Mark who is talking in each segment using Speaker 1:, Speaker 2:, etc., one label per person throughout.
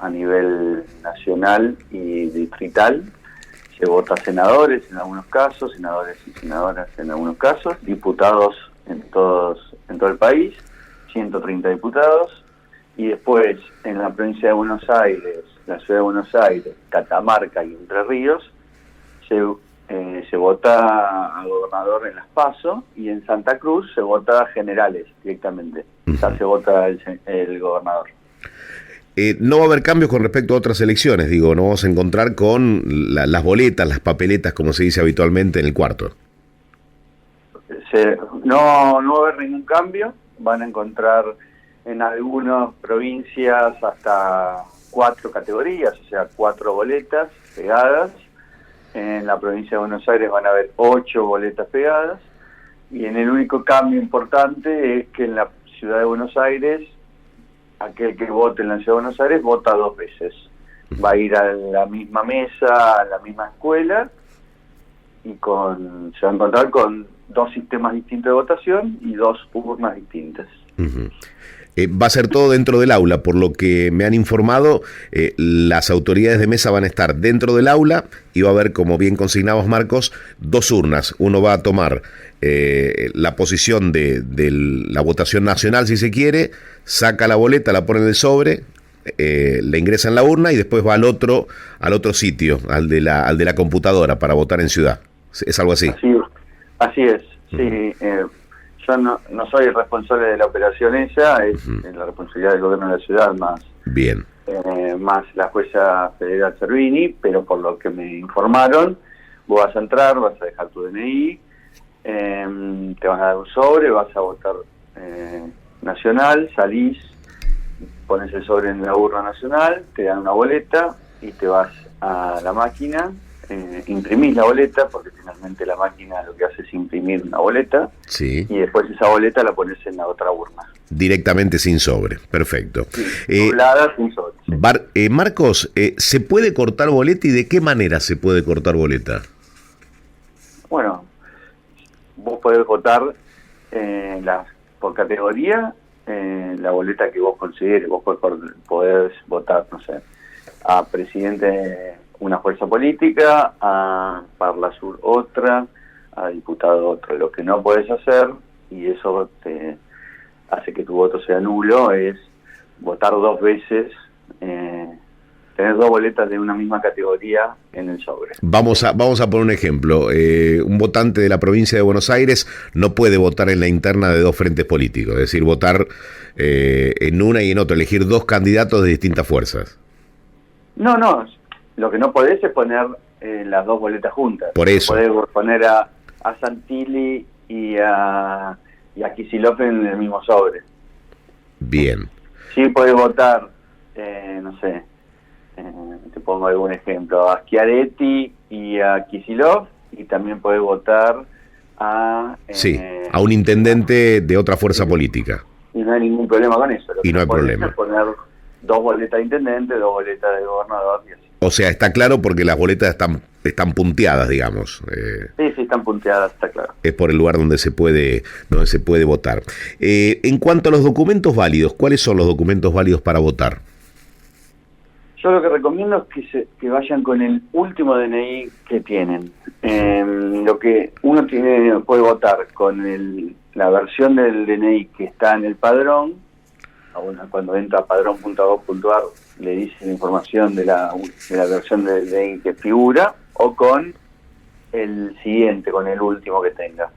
Speaker 1: a nivel nacional y distrital. Se vota senadores en algunos casos, senadores y senadoras en algunos casos, diputados en todo el país, 130 diputados, y después en la provincia de Buenos Aires, la ciudad de Buenos Aires, Catamarca y Entre Ríos, se vota a gobernador en las PASO, y en Santa Cruz se vota a generales directamente, o sea, se vota el gobernador.
Speaker 2: No va a haber cambios con respecto a otras elecciones, digo, no vamos a encontrar con las boletas, las papeletas, como se dice habitualmente en el cuarto.
Speaker 1: No va a haber ningún cambio, van a encontrar en algunas provincias hasta 4 categorías, o sea, 4 boletas pegadas. En la provincia de Buenos Aires van a haber 8 boletas pegadas, y en el único cambio importante es que en la ciudad de Buenos Aires, aquel que vote en la ciudad de Buenos Aires vota 2 veces. Va a ir a la misma mesa, a la misma escuela, y se va a encontrar con 2 sistemas distintos de votación y 2 urnas distintas.
Speaker 2: Va a ser todo dentro del aula, por lo que me han informado, las autoridades de mesa van a estar dentro del aula y va a haber, como bien consignabas, Marcos, 2 urnas. Uno va a tomar la posición de la votación nacional, si se quiere, saca la boleta, la pone en el sobre, le ingresa en la urna y después va al otro sitio, al de la computadora, para votar en ciudad. ¿Es algo así?
Speaker 1: Así es, sí. Yo no soy el responsable de la operación esa, es la responsabilidad del gobierno de la ciudad, más la jueza federal Servini, pero por lo que me informaron, vos vas a entrar, vas a dejar tu DNI, te van a dar un sobre, vas a votar nacional, salís, pones el sobre en la urna nacional, te dan una boleta y te vas a la máquina, imprimís la boleta, porque finalmente la máquina lo que hace es imprimir una boleta,
Speaker 2: sí,
Speaker 1: y después esa boleta la pones en la otra urna.
Speaker 2: Directamente sin sobre, perfecto.
Speaker 1: Sí, doblada sin sobre. Sí.
Speaker 2: Marcos, ¿se puede cortar boleta y de qué manera se puede cortar boleta?
Speaker 1: Bueno, vos podés votar por categoría, la boleta que vos consideres. Vos podés votar, no sé, a presidente de una fuerza política, a Parla Sur otra, a diputado otro. Lo que no podés hacer, y eso te hace que tu voto sea nulo, es votar 2 veces, tener 2 boletas de una misma categoría en el sobre.
Speaker 2: Vamos a poner un ejemplo. Un votante de la provincia de Buenos Aires no puede votar en la interna de 2 frentes políticos, es decir, votar en una y en otra, elegir 2 candidatos de distintas fuerzas.
Speaker 1: No, lo que no podés es poner las 2 boletas juntas.
Speaker 2: Por eso.
Speaker 1: Podés poner a Santilli y a Kicillof en el mismo sobre.
Speaker 2: Bien.
Speaker 1: Sí, podés votar, no sé, te pongo algún ejemplo, a Schiaretti y a Kicillof, y también podés votar a
Speaker 2: un intendente de otra fuerza política.
Speaker 1: Y no hay ningún problema con eso.
Speaker 2: Y no hay problema.
Speaker 1: Poner 2 boletas de intendente, 2 boletas de gobernador y así.
Speaker 2: O sea, está claro porque las boletas están punteadas, digamos.
Speaker 1: Sí, están punteadas, está claro.
Speaker 2: Es por el lugar donde se puede votar. En cuanto a los documentos válidos, ¿cuáles son los documentos válidos para votar?
Speaker 1: Yo lo que recomiendo es que vayan con el último DNI que tienen. Lo que uno puede votar con la versión del DNI que está en el padrón. Cuando entra a padrón.gov.ar le dice la información de la versión del DNI que figura, o con el siguiente, con el último que tenga.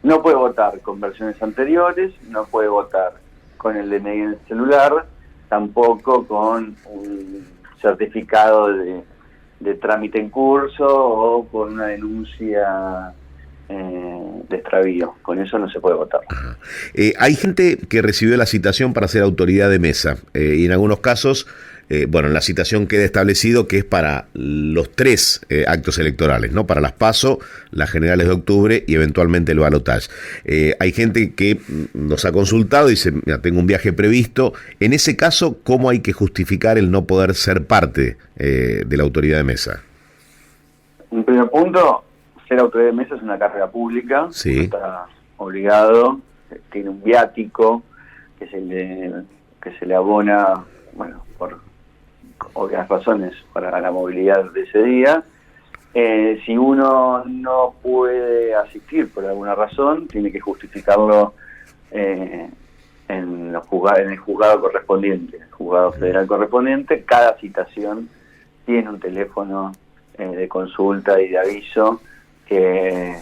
Speaker 1: No puede votar con versiones anteriores, no puede votar con el DNI en el celular, tampoco con un certificado de trámite en curso o con una denuncia de extravío. Con eso no se puede votar.
Speaker 2: Hay gente que recibió la citación para ser autoridad de mesa, y en algunos casos, en la citación queda establecido que es para los 3 actos electorales, ¿no? Para las PASO, las generales de octubre y eventualmente el balotaje. Hay gente que nos ha consultado y dice, mira, tengo un viaje previsto. En ese caso, ¿cómo hay que justificar el no poder ser parte de la autoridad de mesa?
Speaker 1: En primer punto, ser autoridad de mesa es una carrera pública,
Speaker 2: sí.
Speaker 1: Está obligado, tiene un viático que se le abona, obvias razones para la movilidad de ese día. Si uno no puede asistir por alguna razón, tiene que justificarlo en el juzgado correspondiente, el juzgado federal correspondiente. Cada citación tiene un teléfono de consulta y de aviso que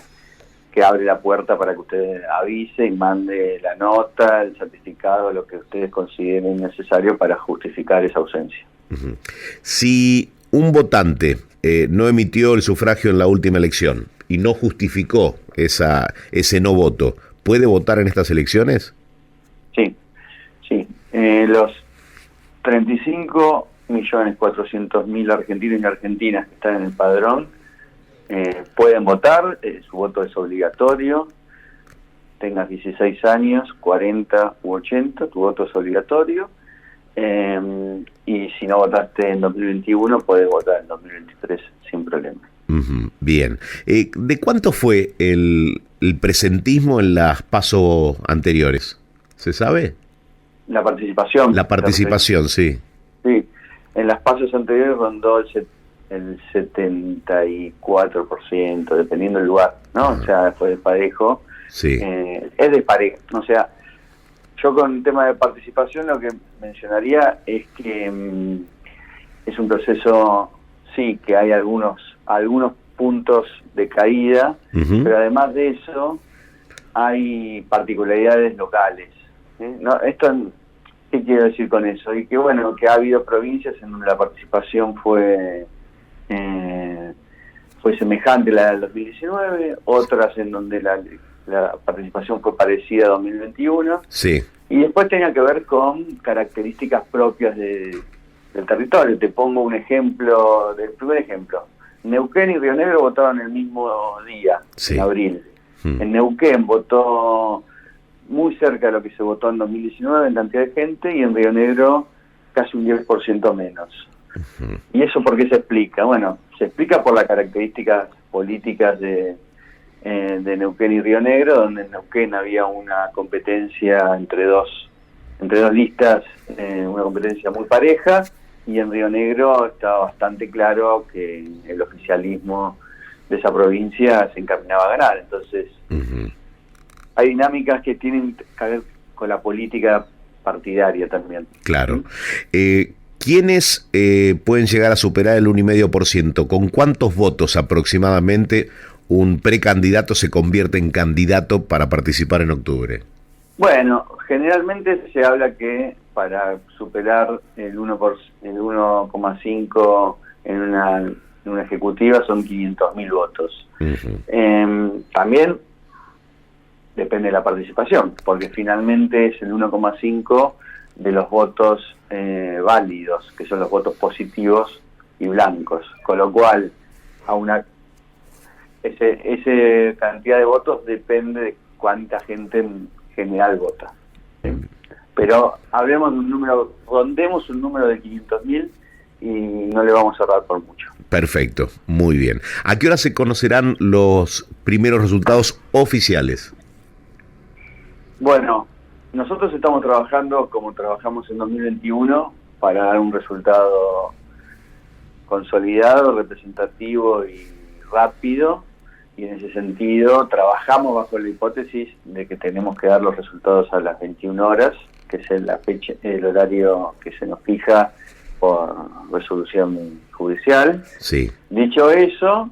Speaker 1: abre la puerta para que usted avise y mande la nota, el certificado, lo que ustedes consideren necesario para justificar esa ausencia.
Speaker 2: Uh-huh. Si un votante no emitió el sufragio en la última elección y no justificó ese no voto, ¿puede votar en estas elecciones?
Speaker 1: Sí. Los 35.400.000 argentinos y argentinas que están en el padrón pueden votar. Su voto es obligatorio. Tengas 16 años, 40 u 80, tu voto es obligatorio. Y si no votaste en 2021, puedes votar en 2023 sin problema.
Speaker 2: Uh-huh. Bien. ¿De cuánto fue el presentismo en las PASO anteriores? ¿Se sabe?
Speaker 1: La participación.
Speaker 2: La participación, sí.
Speaker 1: Sí. En las PASOs anteriores rondó el 74%, dependiendo del lugar, ¿no? O sea, fue desparejo.
Speaker 2: Sí.
Speaker 1: Es desparejo. O sea, yo con el tema de participación lo que mencionaría es que es un proceso, sí, que hay algunos puntos de caída, uh-huh, pero además de eso hay particularidades locales. No, esto, ¿qué quiero decir con eso? Y que bueno, que ha habido provincias en donde la participación fue semejante a la del 2019, otras en donde la participación fue parecida a 2021.
Speaker 2: Sí.
Speaker 1: Y después tenía que ver con características propias del territorio. Te pongo un ejemplo, el primer ejemplo. Neuquén y Río Negro votaron el mismo día, sí, en abril. En Neuquén votó muy cerca de lo que se votó en 2019 en cantidad de gente, y en Río Negro casi un 10% menos. Uh-huh. ¿Y eso por qué se explica? Bueno, se explica por las características políticas de Neuquén y Río Negro, donde en Neuquén había una competencia entre dos listas, una competencia muy pareja, y en Río Negro estaba bastante claro que el oficialismo de esa provincia se encaminaba a ganar. Entonces, uh-huh, hay dinámicas que tienen que ver con la política partidaria también.
Speaker 2: Claro. ¿Quiénes pueden llegar a superar el 1,5%? ¿Con cuántos votos aproximadamente un precandidato se convierte en candidato para participar en octubre?
Speaker 1: Bueno, generalmente se habla que para superar el 1,5 en una ejecutiva son 500.000 votos. Uh-huh. También depende de la participación, porque finalmente es el 1,5 de los votos válidos, que son los votos positivos y blancos, con lo cual ese cantidad de votos depende de cuánta gente en general vota. ¿Sí? Pero hablemos de rondemos un número de 500.000 y no le vamos a errar por mucho.
Speaker 2: Perfecto, muy bien. ¿A qué hora se conocerán los primeros resultados oficiales?
Speaker 1: Bueno, nosotros estamos trabajando como trabajamos en 2021 para dar un resultado consolidado, representativo y rápido, y en ese sentido trabajamos bajo la hipótesis de que tenemos que dar los resultados a las 21 horas, que es el horario que se nos fija por resolución judicial.
Speaker 2: Sí.
Speaker 1: Dicho eso,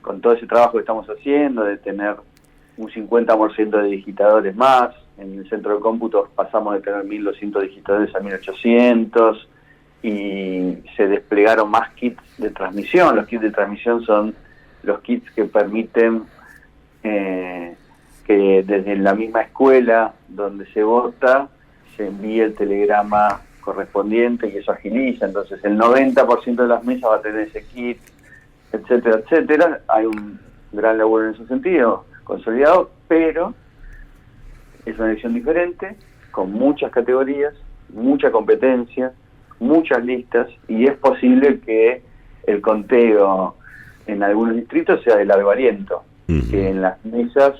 Speaker 1: con todo ese trabajo que estamos haciendo de tener un 50% de digitadores más, en el centro de cómputos pasamos de tener 1.200 digitadores a 1.800, y se desplegaron más kits de transmisión. Los kits de transmisión son los kits que permiten que desde la misma escuela donde se vota se envíe el telegrama correspondiente, y eso agiliza. Entonces el 90% de las mesas va a tener ese kit, etcétera, etcétera. Hay un gran laburo en ese sentido, consolidado, pero es una elección diferente, con muchas categorías, mucha competencia, muchas listas, y es posible que el conteo en algunos distritos sea de largo aliento, uh-huh, que en las mesas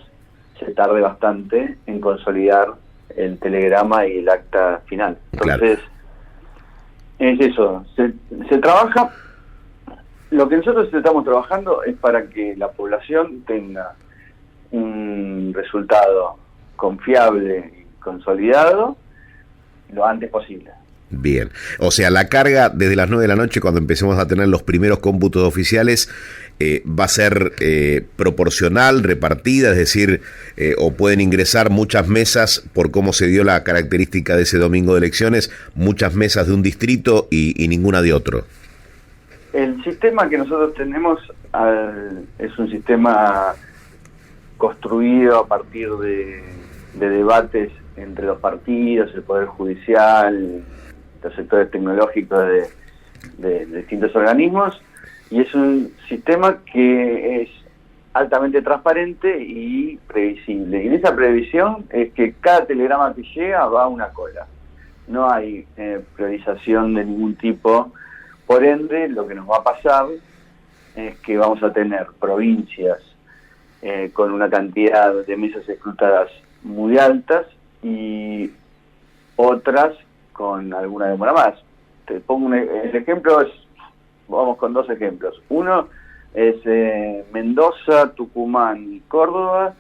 Speaker 1: se tarde bastante en consolidar el telegrama y el acta final. Entonces, es eso, se trabaja, lo que nosotros estamos trabajando es para que la población tenga un resultado confiable y consolidado lo antes posible.
Speaker 2: Bien, o sea, la carga desde las 9 de la noche, cuando empecemos a tener los primeros cómputos oficiales, va a ser proporcional, repartida, es decir, o pueden ingresar muchas mesas, por cómo se dio la característica de ese domingo de elecciones, muchas mesas de un distrito y ninguna de otro.
Speaker 1: El sistema que nosotros tenemos es un sistema construido a partir de debates entre los partidos, el Poder Judicial, los sectores tecnológicos de distintos organismos, y es un sistema que es altamente transparente y previsible. Y en esa previsión es que cada telegrama que llega va a una cola. No hay priorización de ningún tipo. Por ende, lo que nos va a pasar es que vamos a tener provincias con una cantidad de mesas escrutadas muy altas y otras con alguna demora más. Te pongo el ejemplo, vamos con dos ejemplos. Uno es Mendoza, Tucumán y Córdoba,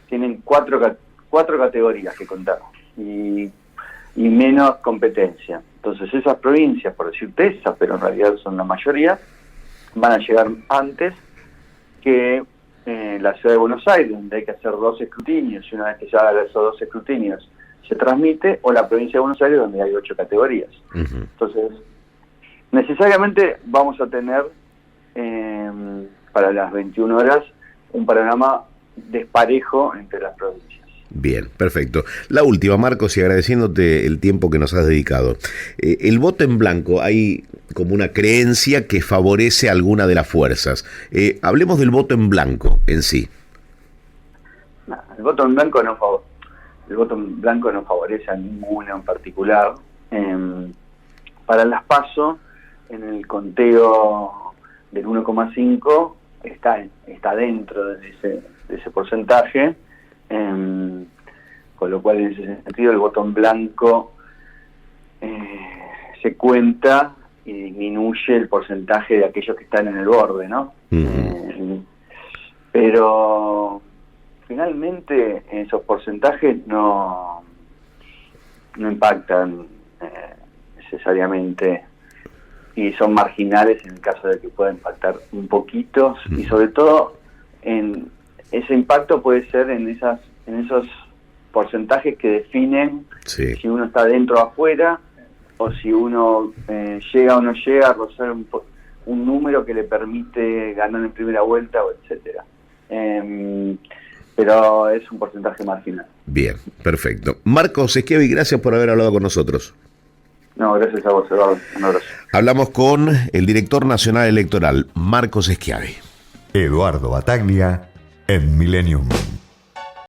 Speaker 1: tienen cuatro categorías que contar y menos competencia. Entonces esas provincias, por decirte esas, pero en realidad son la mayoría, van a llegar antes que la ciudad de Buenos Aires, donde hay que hacer 2 escrutinios, y una vez que se hagan esos 2 escrutinios se transmite, o la provincia de Buenos Aires, donde hay 8 categorías. Uh-huh. Entonces, necesariamente vamos a tener para las 21 horas un panorama desparejo entre las provincias.
Speaker 2: Bien, perfecto. La última, Marcos, y agradeciéndote el tiempo que nos has dedicado. El voto en blanco, hay como una creencia que favorece a alguna de las fuerzas. Hablemos del voto en blanco en sí.
Speaker 1: No, el voto en blanco no favorece a ninguna en particular. Para las PASO, en el conteo del 1,5 está dentro de ese porcentaje. Con lo cual, en ese sentido, el voto en blanco se cuenta y disminuye el porcentaje de aquellos que están en el borde, ¿no? Uh-huh. Pero finalmente esos porcentajes no impactan necesariamente, y son marginales en el caso de que pueda impactar un poquito. Uh-huh. Y sobre todo ese impacto puede ser en esos porcentajes que definen si uno está dentro o afuera, o si uno llega o no llega a rozar un número que le permite ganar en primera vuelta, o etcétera. Pero es un porcentaje marginal.
Speaker 2: Bien, perfecto. Marcos Schiavi, gracias por haber hablado con nosotros.
Speaker 1: No, gracias a vos, Eduardo. Un abrazo.
Speaker 2: Hablamos con el director nacional electoral, Marcos Schiavi.
Speaker 3: Eduardo Battaglia en Millennium.